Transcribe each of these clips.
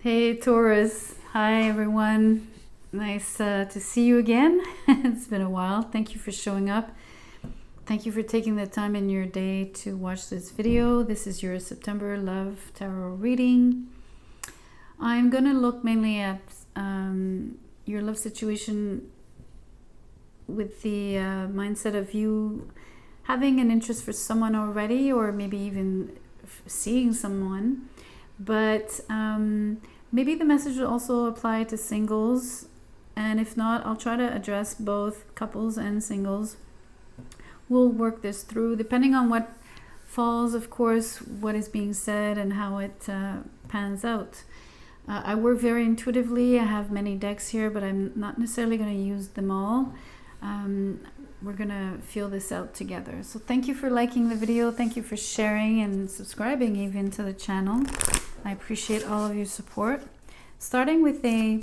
Hey Taurus, hi everyone. Nice to see you again. It's been a while. Thank you for showing up. Thank you for taking the time in your day to watch this video. This is your September Love Tarot reading. I'm going to look mainly at your love situation with the mindset of you having an interest for someone already, or maybe even seeing someone. But maybe the message will also apply to singles, and if not, I'll try to address both couples and singles. We'll work this through depending on what falls, of course, what is being said and how it pans out. I work very intuitively. I have many decks here, but I'm not necessarily going to use them all. We're going to feel this out together. So thank you for liking the video. Thank you for sharing and subscribing even to the channel. I appreciate all of your support. Starting with a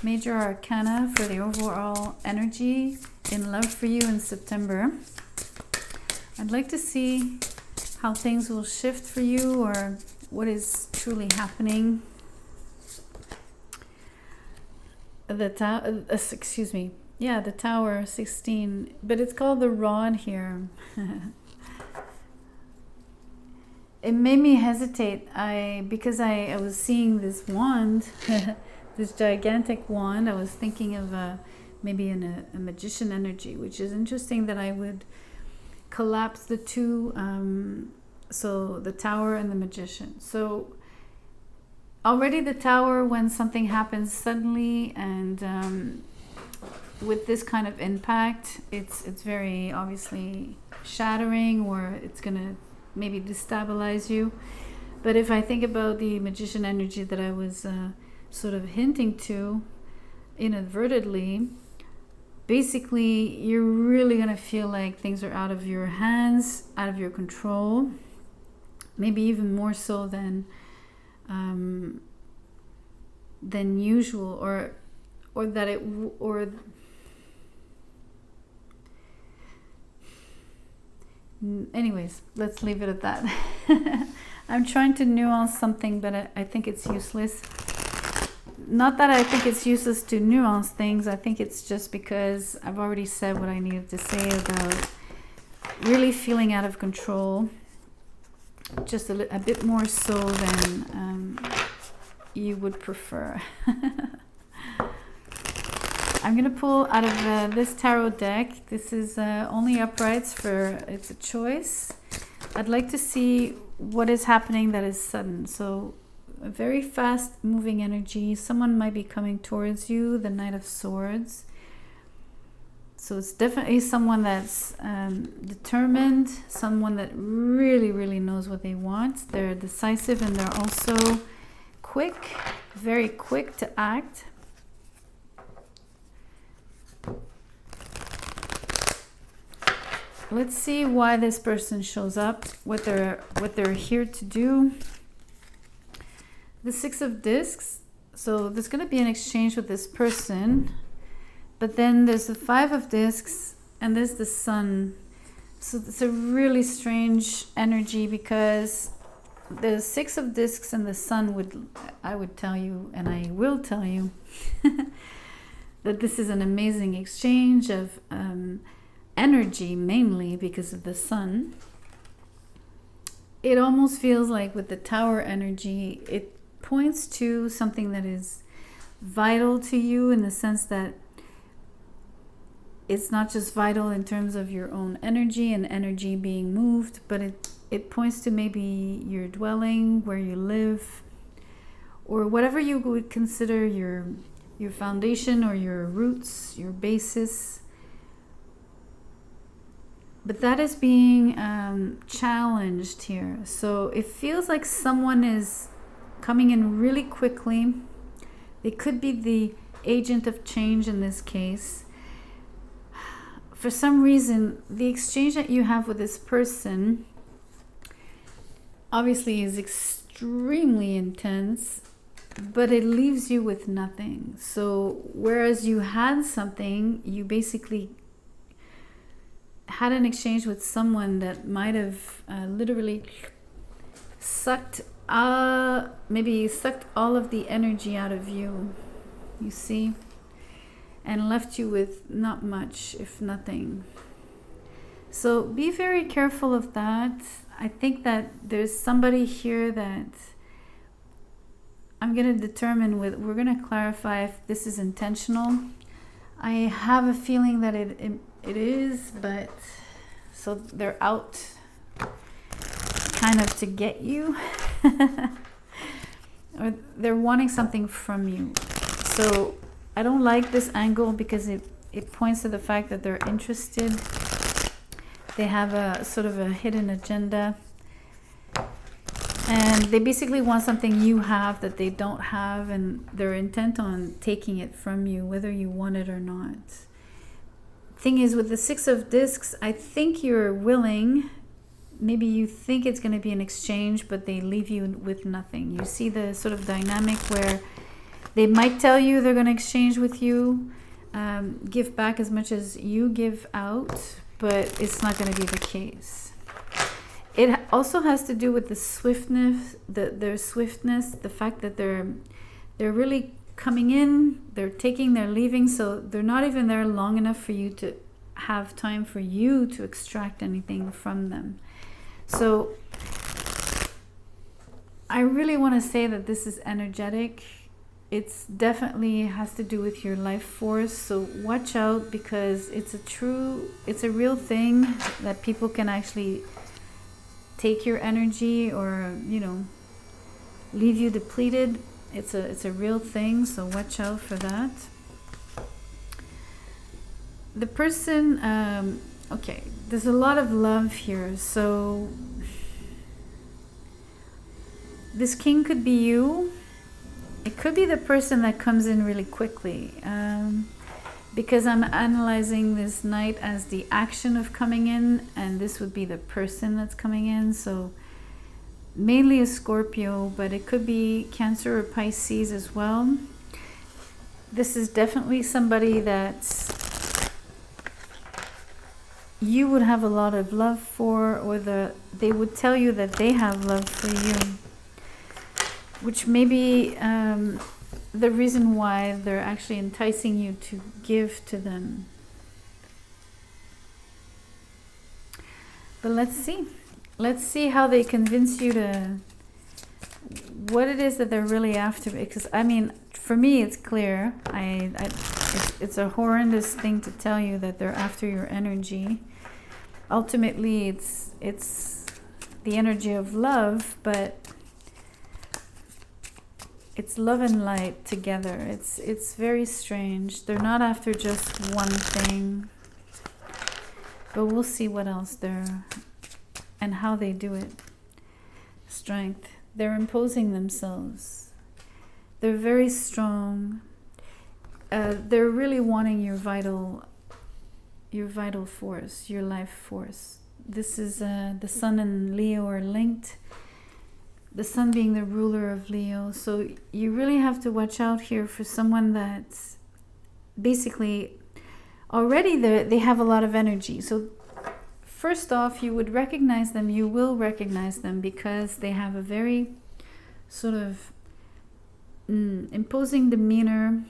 major arcana for the overall energy in love for you in September. I'd like to see how things will shift for you, or what is truly happening. The Tower 16, but it's called the Rod here. It made me hesitate because I was seeing this wand, this gigantic wand. I was thinking of maybe a magician energy, which is interesting that I would collapse the two, so the Tower and the Magician. So already the Tower, when something happens suddenly and with this kind of impact, it's very obviously shattering, or it's gonna maybe destabilize you. But if I think about the Magician energy that I was sort of hinting to inadvertently, basically you're really gonna feel like things are out of your hands, out of your control, maybe even more so than usual, or that it or anyways, let's leave it at that. I'm trying to nuance something, but I think it's useless. Not that I think it's useless to nuance things. I think it's just because I've already said what I needed to say about really feeling out of control, just a bit more so than you would prefer. I'm going to pull out of this tarot deck. This is only uprights, it's a choice. I'd like to see what is happening that is sudden. So a very fast moving energy. Someone might be coming towards you, the Knight of Swords. So it's definitely someone that's determined, someone that really, really knows what they want. They're decisive, and they're also quick, very quick to act. Let's see why this person shows up, what they're here to do. The Six of Discs. So there's going to be an exchange with this person, but then there's the Five of Discs, and there's the Sun. So it's a really strange energy, because the Six of Discs and the Sun I would tell you, and I will tell you, that this is an amazing exchange of energy, mainly because of the Sun. It almost feels like with the Tower energy, it points to something that is vital to you, in the sense that it's not just vital in terms of your own energy and energy being moved, but it points to maybe your dwelling, where you live, or whatever you would consider your foundation or your roots, your basis. But that is being challenged here. So it feels like someone is coming in really quickly. They could be the agent of change in this case. For some reason, the exchange that you have with this person obviously is extremely intense, but it leaves you with nothing. So whereas you had something, you basically had an exchange with someone that might have literally sucked maybe sucked all of the energy out of you, you see, and left you with not much, if nothing. So be very careful of that. I think that there's somebody here that I'm going to determine with, we're going to clarify if this is intentional. I have a feeling that it is, but so they're out kind of to get you. Or they're wanting something from you. So I don't like this angle because it points to the fact that they're interested. They have a sort of a hidden agenda. And they basically want something you have that they don't have, and they're intent on taking it from you, whether you want it or not. Thing is, with the Six of Discs, I think you're willing. Maybe you think it's going to be an exchange, but they leave you with nothing. You see the sort of dynamic where they might tell you they're going to exchange with you, give back as much as you give out, but it's not going to be the case. It also has to do with the swiftness, their swiftness, the fact that they're really coming in, they're taking, they're leaving, so they're not even there long enough for you to have time for you to extract anything from them. So I really want to say that this is energetic. It's definitely has to do with your life force. So watch out, because it's a real thing that people can actually take your energy or, you know, leave you depleted. It's a real thing, so watch out for that. The person, okay, there's a lot of love here. So this king could be you. It could be the person that comes in really quickly. Because I'm analyzing this knight as the action of coming in, and this would be the person that's coming in. So mainly a Scorpio, but it could be Cancer or Pisces as well. This is definitely somebody that you would have a lot of love for, or they would tell you that they have love for you, which may be the reason why they're actually enticing you to give to them. But let's see how they convince you to what it is that they're really after. Because I mean, for me it's clear. It's a horrendous thing to tell you that they're after your energy. Ultimately it's the energy of love, but it's love and light together. It's very strange. They're not after just one thing. But we'll see what else they're and how they do it. Strength. They're imposing themselves. They're very strong. They're really wanting your vital force, your life force. This is the Sun and Leo are linked. The Sun being the ruler of Leo. So you really have to watch out here for someone that's basically already they have a lot of energy. So first off, you would recognize them. You will recognize them because they have a very sort of imposing demeanor.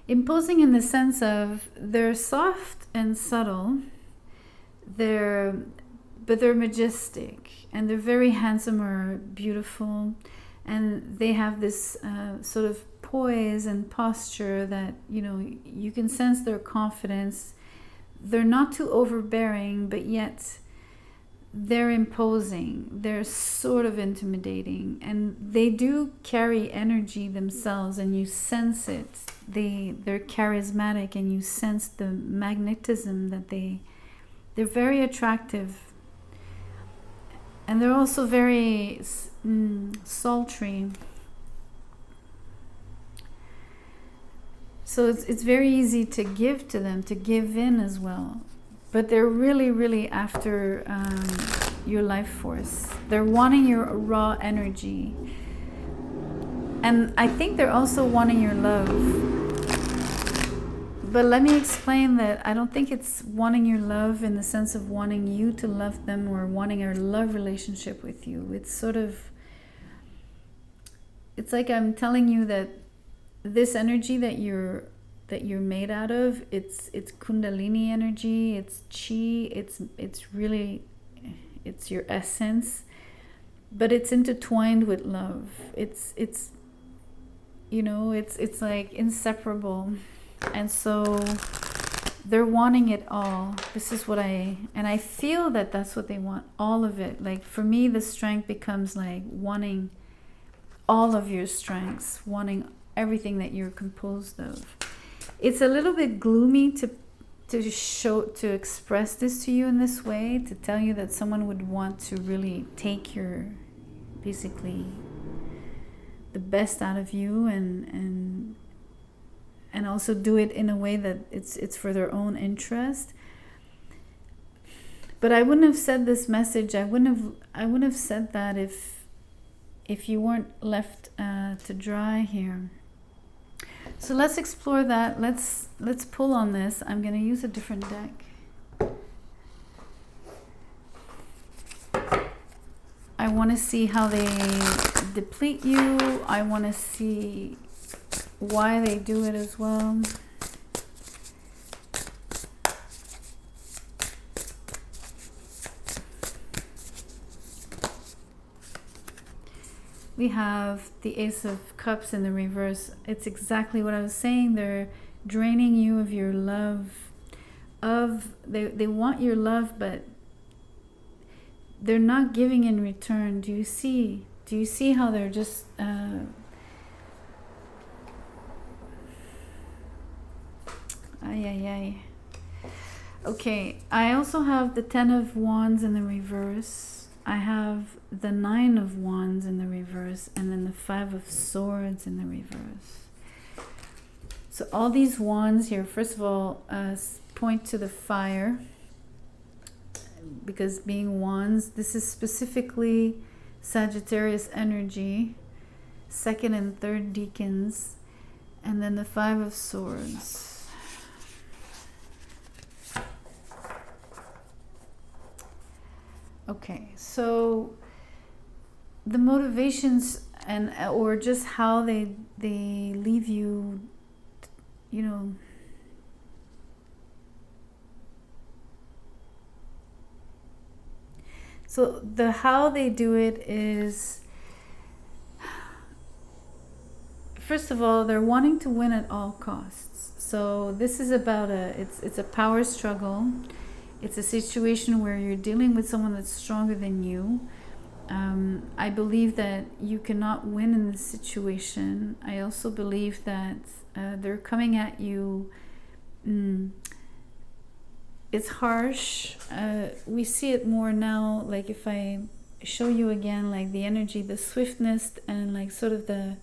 Imposing in the sense of they're soft and subtle. But they're majestic, and they're very handsome or beautiful, and they have this sort of poise and posture that, you know, you can sense their confidence. They're not too overbearing, but yet they're imposing. They're sort of intimidating, and they do carry energy themselves, and you sense it. They're charismatic, and you sense the magnetism that they're very attractive. And they're also very sultry. So it's very easy to give to them, to give in as well. But they're really, really after your life force. They're wanting your raw energy. And I think they're also wanting your love. But let me explain that I don't think it's wanting your love in the sense of wanting you to love them or wanting a love relationship with you. It's sort of it's like I'm telling you that this energy that you're made out of, it's kundalini energy, it's chi, it's really, it's your essence, but it's intertwined with love. It's you know, it's like inseparable. And so they're wanting it all. This is what I feel that that's what they want, all of it. Like for me, the strength becomes like wanting all of your strengths, wanting everything that you're composed of. It's a little bit gloomy to express this to you in this way, to tell you that someone would want to really take your, basically, the best out of you, and also do it in a way that it's for their own interest. But I wouldn't have said this message, I wouldn't have said that if you weren't left to dry here. So let's explore that. Let's pull on this. I'm going to use a different deck. I want to see how they deplete you. I want to see why they do it as well. We have the Ace of Cups in the reverse. It's exactly what I was saying. They're draining you of your love. They want your love, but they're not giving in return. Do you see how they're just Okay, I also have the 10 of Wands in the reverse. I have the 9 of Wands in the reverse, and then the 5 of Swords in the reverse. So all these wands here, first of all, point to the fire, because being wands, this is specifically Sagittarius energy, 2nd and 3rd deacons, and then the 5 of Swords. Okay, so the motivations or just how they leave you, you know, so the how they do it is, first of all, they're wanting to win at all costs. So this is about it's a power struggle. It's a situation where you're dealing with someone that's stronger than you. I believe that you cannot win in this situation. I also believe that they're coming at you. It's harsh. We see it more now. Like if I show you again, like the energy, the swiftness, and like sort of the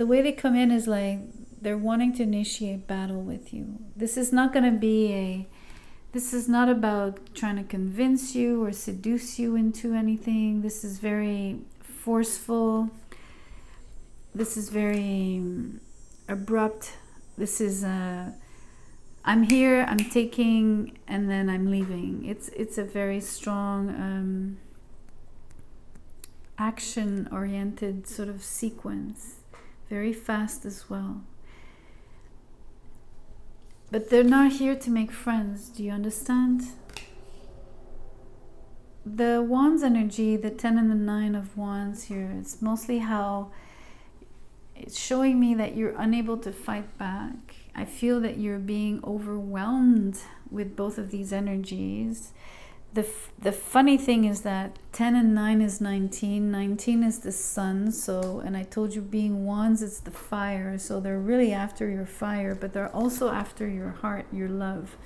way they come in is like they're wanting to initiate battle with you. This is not going to be this is not about trying to convince you or seduce you into anything. This is very forceful. This is very abrupt. This is I'm here, I'm taking, and then I'm leaving. It's a very strong action-oriented sort of sequence. Very fast as well. But they're not here to make friends. Do you understand? The Wands energy, the 10 and the 9 of Wands here, it's mostly how it's showing me that you're unable to fight back. I feel that you're being overwhelmed with both of these energies. The funny thing is that 10 and 9 is 19. 19 is the sun. So, and I told you being wands, it's the fire. So they're really after your fire, but they're also after your heart, your love.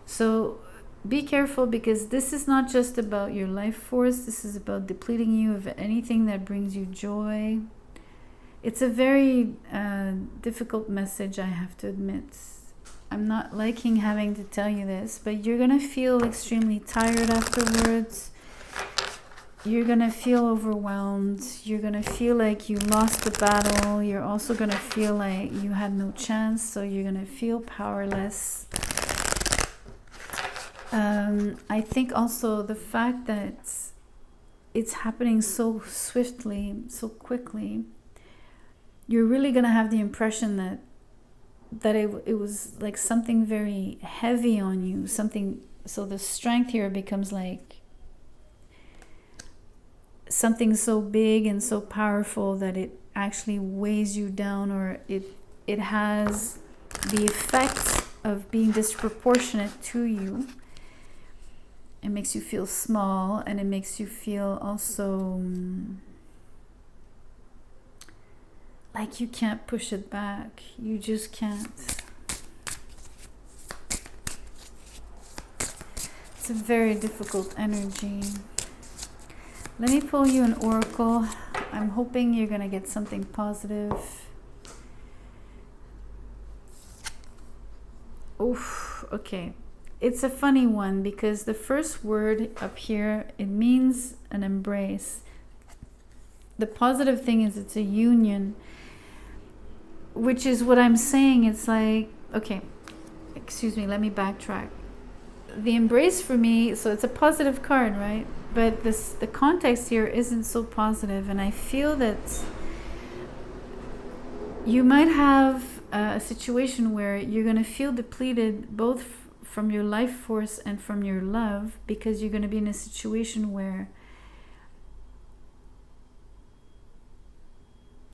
So be careful, because this is not just about your life force. This is about depleting you of anything that brings you joy. It's a very difficult message, I have to admit. I'm not liking having to tell you this, but you're going to feel extremely tired afterwards. You're going to feel overwhelmed. You're going to feel like you lost the battle. You're also going to feel like you had no chance, so you're going to feel powerless. I think also the fact that it's happening so swiftly, so quickly, you're really going to have the impression that it was like something very heavy on you, something. So the strength here becomes like something so big and so powerful that it actually weighs you down, or it has the effect of being disproportionate to you. It makes you feel small, and it makes you feel also like you can't push it back. You just can't. It's a very difficult energy. Let me pull you an oracle. I'm hoping you're going to get something positive. Oof, okay. It's a funny one because the first word up here, it means an embrace. The positive thing is it's a union, which is what I'm saying. It's like, okay, excuse me, let me backtrack. The embrace for me, so it's a positive card, right? But the context here isn't so positive, and I feel that you might have a situation where you're going to feel depleted both from your life force and from your love, because you're going to be in a situation where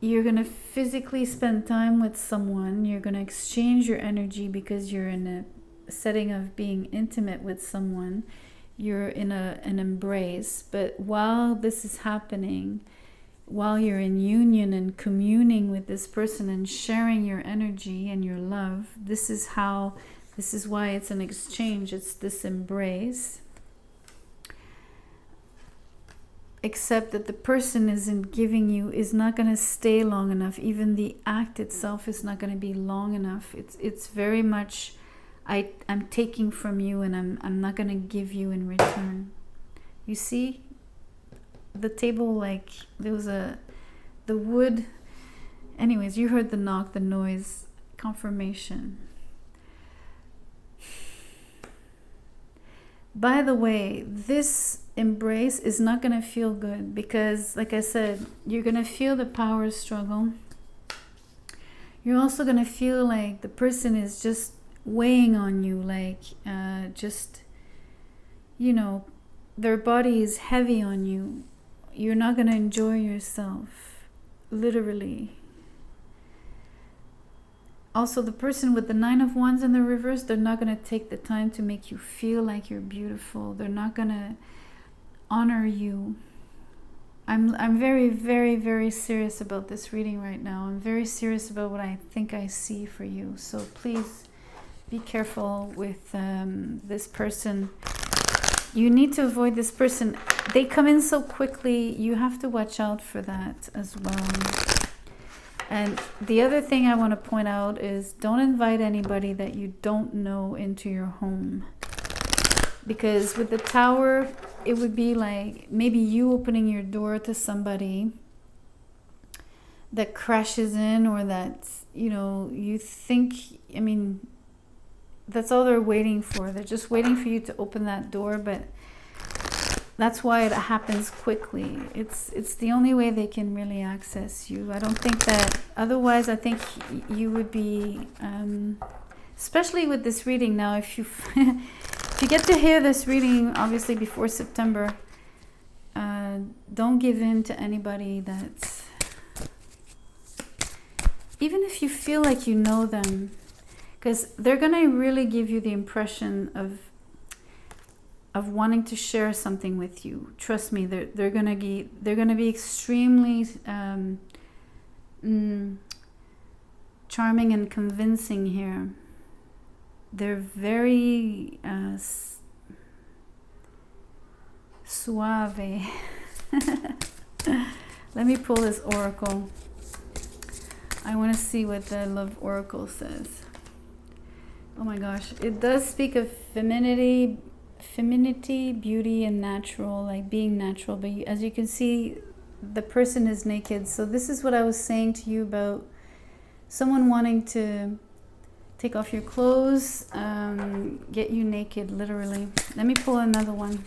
you're going to physically spend time with someone. You're going to exchange your energy because you're in a setting of being intimate with someone. You're in an embrace. But while this is happening, while you're in union and communing with this person and sharing your energy and your love, this is why it's an exchange. It's this embrace. Except that the person is not going to stay long enough. Even the act itself is not going to be long enough. It's very much, I'm taking from you, and I'm not going to give you in return. You see the table, like there was the wood. Anyways, you heard the knock, the noise, confirmation. By the way, this embrace is not going to feel good because, like I said, you're going to feel the power struggle. You're also going to feel like the person is just weighing on you, like their body is heavy on you. You're not going to enjoy yourself, literally. Also, the person with the 9 of Wands in the reverse, they're not going to take the time to make you feel like you're beautiful. They're not going to honor you. I'm very, very, very serious about this reading right now. I'm very serious about what I think I see for you. So please be careful with this person. You need to avoid this person. They come in so quickly. You have to watch out for that as well. And the other thing I want to point out is don't invite anybody that you don't know into your home. Because with the Tower, it would be like maybe you opening your door to somebody that crashes in, or that, you think, that's all they're waiting for. They're just waiting for you to open that door, but that's why it happens quickly. It's the only way they can really access you. I don't think that, otherwise I think you would be, especially with this reading now, if you if you get to hear this reading, obviously before September, don't give in to anybody that's, even if you feel like you know them, because they're going to really give you the impression of wanting to share something with you. Trust me, they're going to be extremely charming and convincing here. They're very suave. Let me pull this oracle. I want to see what the love oracle says. Oh my gosh, it does speak of femininity, beauty, and natural, like being natural. But as you can see, the person is naked. So this is what I was saying to you about someone wanting to take off your clothes, get you naked, literally. Let me pull another one.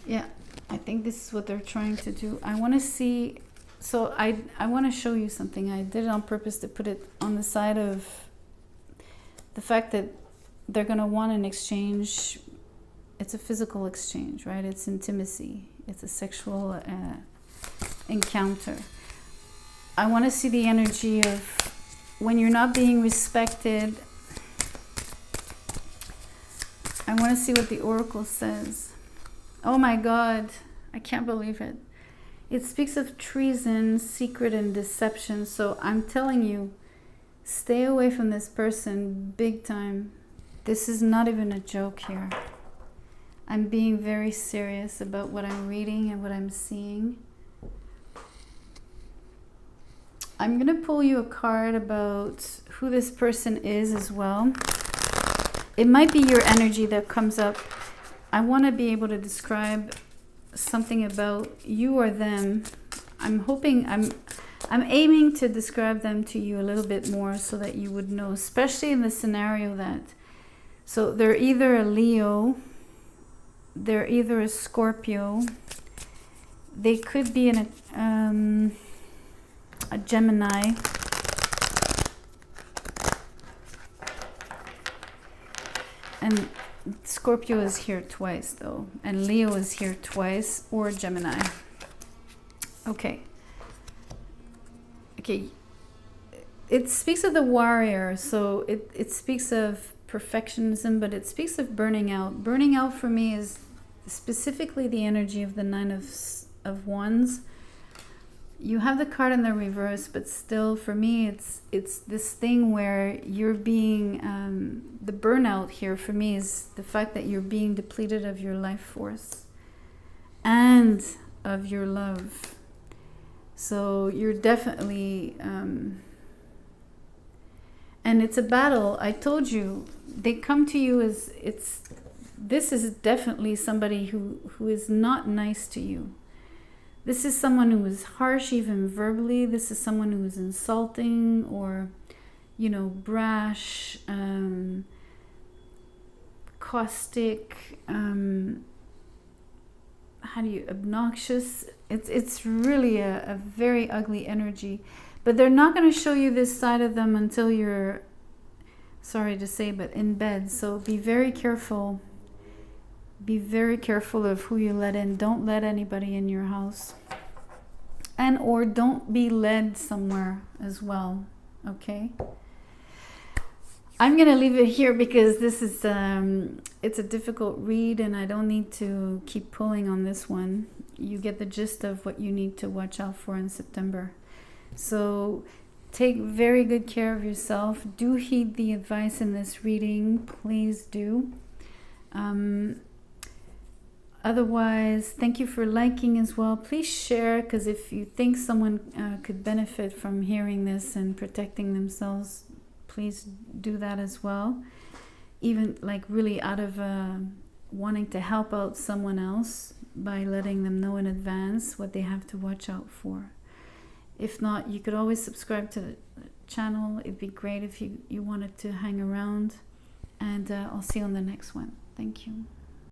Yeah, I think this is what they're trying to do. I want to see, so I want to show you something. I did it on purpose to put it on the side of the fact that they're going to want an exchange. It's a physical exchange, right? It's intimacy. It's a sexual encounter. I want to see the energy of when you're not being respected. I want to see what the oracle says. Oh my God, I can't believe it. It speaks of treason, secret, and deception. So I'm telling you, stay away from this person big time. This is not even a joke here. I'm being very serious about what I'm reading and what I'm seeing. I'm going to pull you a card about who this person is as well. It might be your energy that comes up. I want to be able to describe something about you or them. I'm aiming to describe them to you a little bit more so that you would know, especially in the scenario that, so they're either a Leo, they're either a Scorpio, they could be a Gemini, and Scorpio is here twice though, and Leo is here twice, or Gemini. Okay, it speaks of the warrior, so it speaks of perfectionism, but it speaks of burning out. Burning out for me is specifically the energy of the Nine of Wands. You have the card in the reverse, but still for me it's this thing where you're being the burnout here for me is the fact that you're being depleted of your life force and of your love. So you're definitely and it's a battle. I told you, they come to you as this is definitely somebody who is not nice to you. This is someone who is harsh, even verbally. This is someone who is insulting or, brash, caustic, obnoxious. It's really a very ugly energy. But they're not going to show you this side of them until you're, sorry to say, but in bed. So be very careful. Be very careful of who you let in. Don't let anybody in your house. And or don't be led somewhere as well. Okay? I'm going to leave it here because this is, it's a difficult read and I don't need to keep pulling on this one. You get the gist of what you need to watch out for in September. So take very good care of yourself. Do heed the advice in this reading. Please do. Otherwise, thank you for liking as well. Please share, because if you think someone could benefit from hearing this and protecting themselves, please do that as well. Even like really out of wanting to help out someone else by letting them know in advance what they have to watch out for. If not, you could always subscribe to the channel. It'd be great if you wanted to hang around. And I'll see you on the next one. Thank you.